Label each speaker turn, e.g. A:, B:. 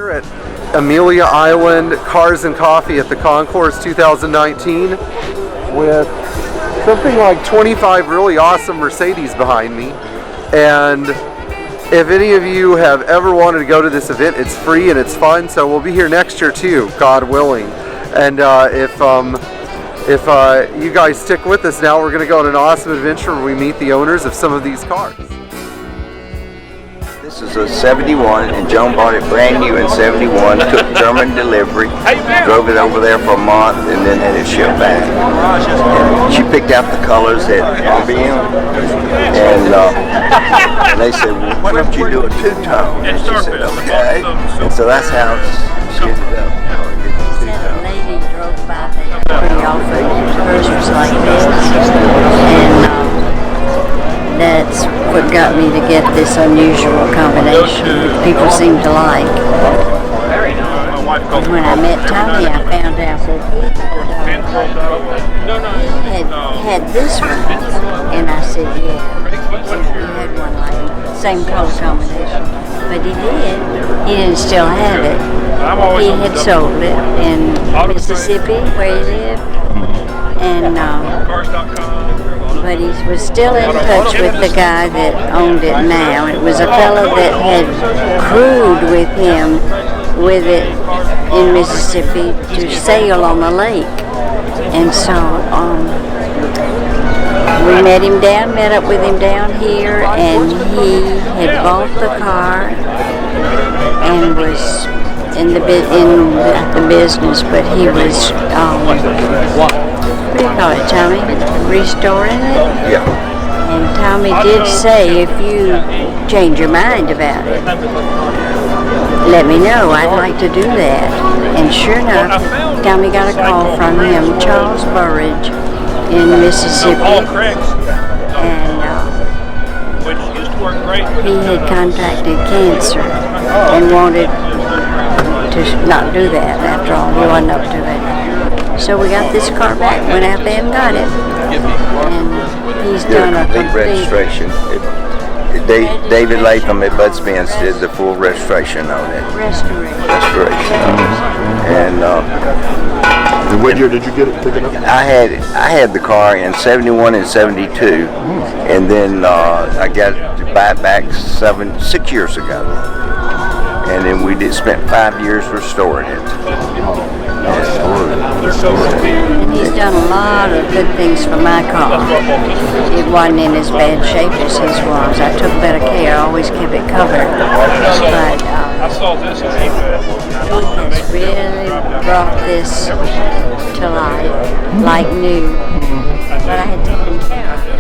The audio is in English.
A: here at Amelia Island Cars and Coffee at the Concours 2019 with something like 25 really awesome Mercedes behind me. And if any of you have ever wanted to go to this event, it's free and it's fun, so we'll be here next year too, God willing. And if you guys stick with us now, we're going to go on an awesome adventure where we meet the owners of some of these cars.
B: This is a 71, and Joan bought it brand new in 71, took German delivery, drove it over there for a month, and then had it shipped back. And she picked out the colors that MBM, and they said, well, why don't you do a two-tone? And she said, okay. And so that's how she ended up.
C: A lady drove by there pretty often. Hers was like this, and that's what got me to get this unusual combination that people seem to like. When I met Tommy, I found out that he had this one, and I said, yeah, he had one like it, same color combination. But he did. He didn't still have it. He had sold it in Mississippi, where he lived, and but he was still in touch with the guy that owned it now. It was a fellow that had crewed with him with it in Mississippi to sail on the lake. And so we met up with him down here, and he had bought the car and was in the business, but he was what do you call it, Tommy? Restoring it?
B: Yeah.
C: And Tommy did say, if you change your mind about it, let me know. I'd like to do that. And sure enough, Tommy got a call from him, Charles Burridge in Mississippi. And he had contracted cancer and wanted to not do that after all. He wasn't up to it. So we got this car back, went out there and got it. And he's done a complete
B: registration. David Latham at Bud Spence did the full registration on it. Restoration. And
D: what year did you get it taken up?
B: I had the car in 71 and 72, and then I got to buy it back 6 years ago. And then we spent 5 years restoring it.
C: And he's done a lot of good things for my car. It wasn't in as bad shape as his was. I took better care. I always kept it covered. But he has really brought this to life like new. But I had taken care of it.